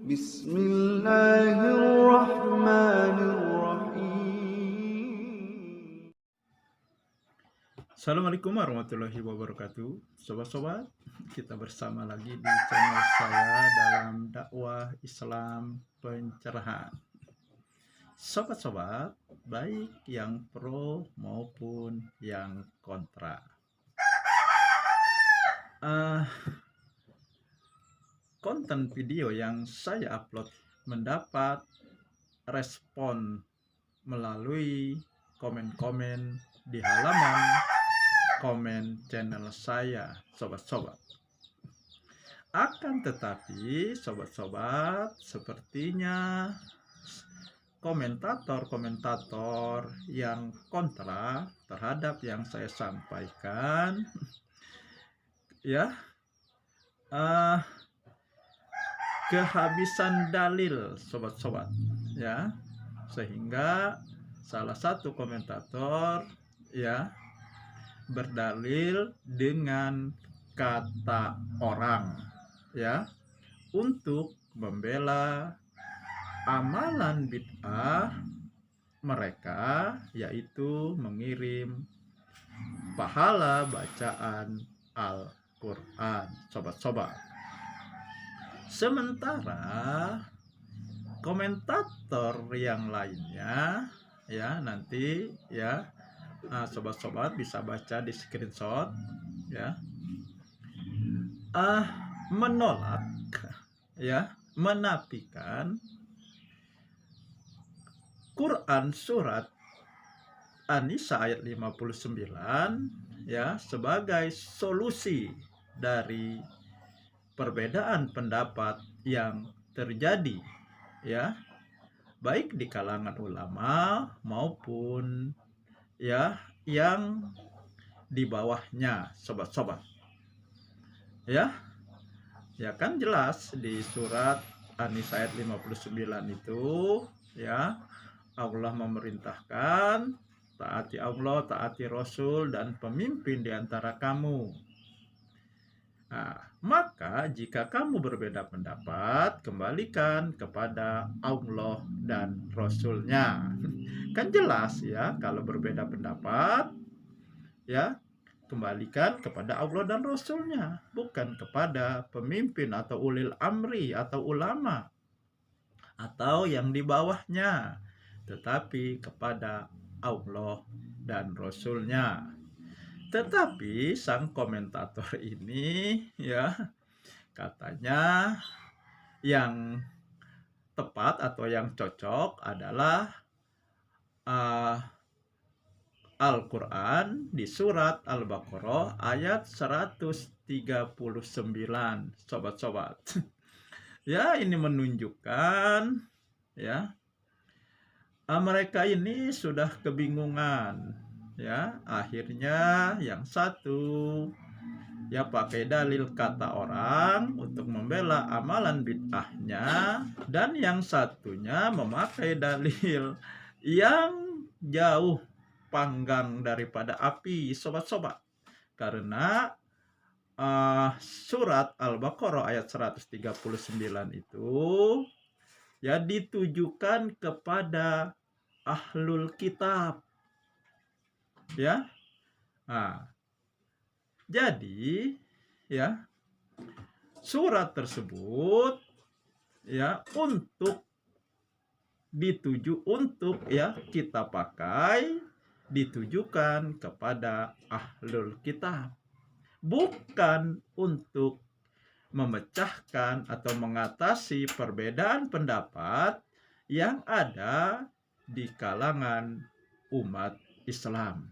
Bismillahirrahmanirrahim. Assalamualaikum warahmatullahi wabarakatuh. Sobat-sobat, kita bersama lagi di channel saya dalam dakwah Islam pencerahan. Sobat-sobat, baik yang pro maupun yang kontra. Konten video yang saya upload mendapat respon melalui komen-komen di halaman komen channel saya, sobat-sobat. Akan tetapi, sobat-sobat, sepertinya komentator-komentator yang kontra terhadap yang saya sampaikan, ya, kehabisan dalil, sobat-sobat, ya, sehingga salah satu komentator, ya, berdalil dengan kata orang, ya, untuk membela amalan bid'ah mereka, yaitu mengirim pahala bacaan Al-Quran, sobat-sobat. Sementara komentator yang lainnya, ya, nanti, ya, sobat-sobat bisa baca di screenshot, ya, menolak, ya, menafikan Quran surat An-Nisa ayat 59, ya, sebagai solusi dari perbedaan pendapat yang terjadi, ya, baik di kalangan ulama maupun, ya, yang di bawahnya, sobat-sobat. Ya kan jelas di surat An-Nisa ayat 59 itu, ya, Allah memerintahkan taati Allah, taati Rasul dan pemimpin di antara kamu. Nah, maka jika kamu berbeda pendapat, kembalikan kepada Allah dan Rasulnya. Kan jelas, ya, kalau berbeda pendapat, ya, kembalikan kepada Allah dan Rasulnya, bukan kepada pemimpin atau ulil amri atau ulama atau yang di bawahnya, tetapi kepada Allah dan Rasulnya. Tetapi sang komentator ini, ya, katanya yang tepat atau yang cocok adalah Al-Quran di surat Al-Baqarah ayat 139, sobat-sobat. Ya, ini menunjukkan, ya, mereka ini sudah kebingungan, ya. Akhirnya yang satu, ya, pakai dalil kata orang untuk membela amalan bid'ahnya, dan yang satunya memakai dalil yang jauh panggang daripada api, sobat-sobat. Karena surat Al-Baqarah ayat 139 itu, ya, ditujukan kepada ahlul kitab, ya. Nah, jadi, ya, surat tersebut, ya, ya, kita pakai ditujukan kepada ahlul kitab, bukan untuk memecahkan atau mengatasi perbedaan pendapat yang ada di kalangan umat Islam.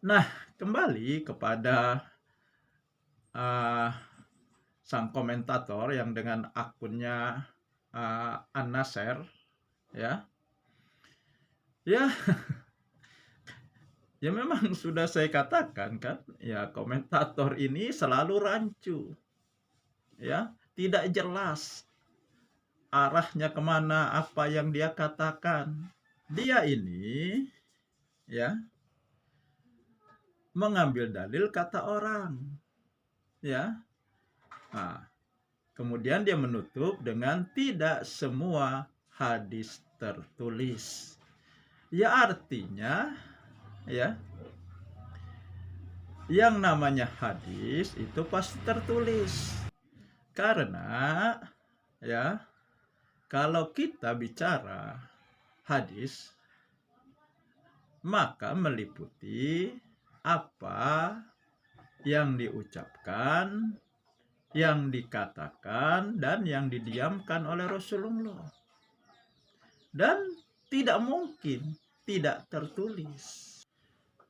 Nah, kembali kepada sang komentator yang dengan akunnya An-Nasir, ya, ya, ya, memang sudah saya katakan, kan, ya, komentator ini selalu rancu, ya, tidak jelas arahnya kemana apa yang dia katakan. Dia ini, ya, mengambil dalil kata orang, ya. Nah, Kemudian dia menutup dengan tidak semua hadis tertulis. Ya artinya ya, yang namanya hadis itu pasti tertulis. Karena ya, kalau kita bicara hadis, maka meliputi apa yang diucapkan, yang dikatakan, dan yang didiamkan oleh Rasulullah. Dan tidak mungkin tidak tertulis.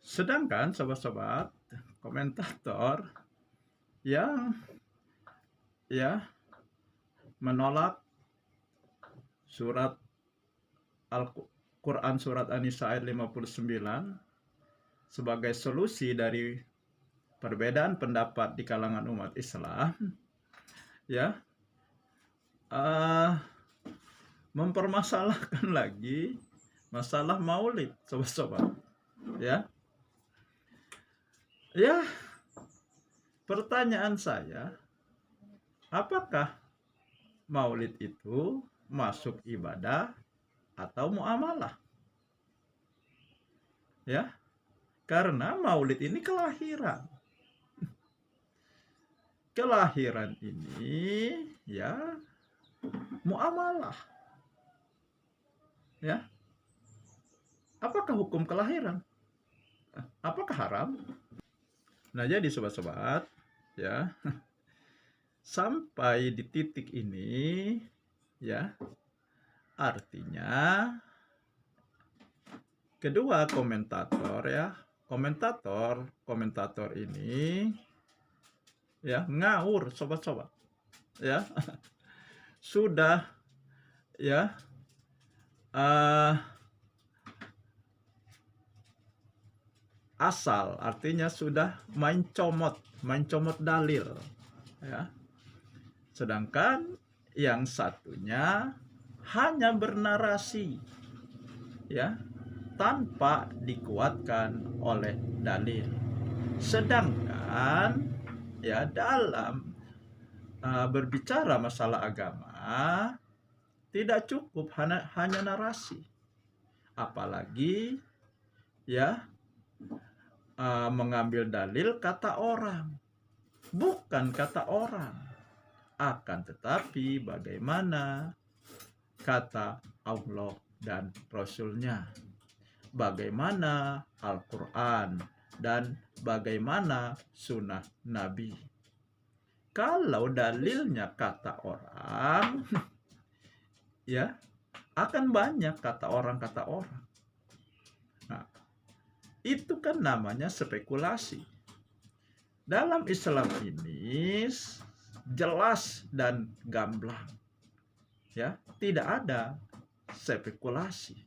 Sedangkan sobat-sobat komentator yang ya menolak surat Al-Quran surat An-Nisa ayat 59 sebagai solusi dari perbedaan pendapat di kalangan umat Islam, ya mempermasalahkan lagi masalah maulid, sobat-sobat. Ya, pertanyaan saya, apakah maulid itu masuk ibadah atau muamalah? Ya, karena maulid ini kelahiran. Kelahiran ini ya muamalah. Ya. Apakah hukum kelahiran? Apakah haram? Nah, jadi sobat-sobat, ya. Sampai di titik ini ya, artinya kedua komentator ini ya ngawur, sobat-sobat. Ya. Sudah ya asal, artinya sudah main comot dalil ya. Sedangkan yang satunya hanya bernarasi ya, tanpa dikuatkan oleh dalil. Sedangkan ya dalam berbicara masalah agama tidak cukup hanya narasi, apalagi ya mengambil dalil kata orang, bukan kata orang, akan tetapi bagaimana kata Allah dan Rasulnya, bagaimana Al-Quran, dan bagaimana sunnah Nabi. Kalau dalilnya kata orang, ya akan banyak kata orang. Nah, itu kan namanya spekulasi. Dalam Islam ini jelas dan gamblang. Ya, tidak ada spekulasi,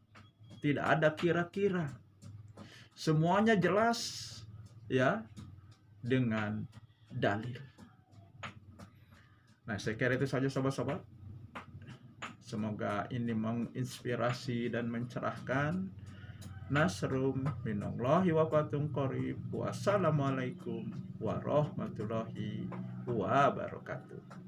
tidak ada kira-kira. Semuanya jelas ya dengan dalil. Nah, saya kira itu saja sobat-sobat. Semoga ini menginspirasi dan mencerahkan. Nasrum minallahi wa fathun qarib. Wassalamualaikum warahmatullahi wabarakatuh.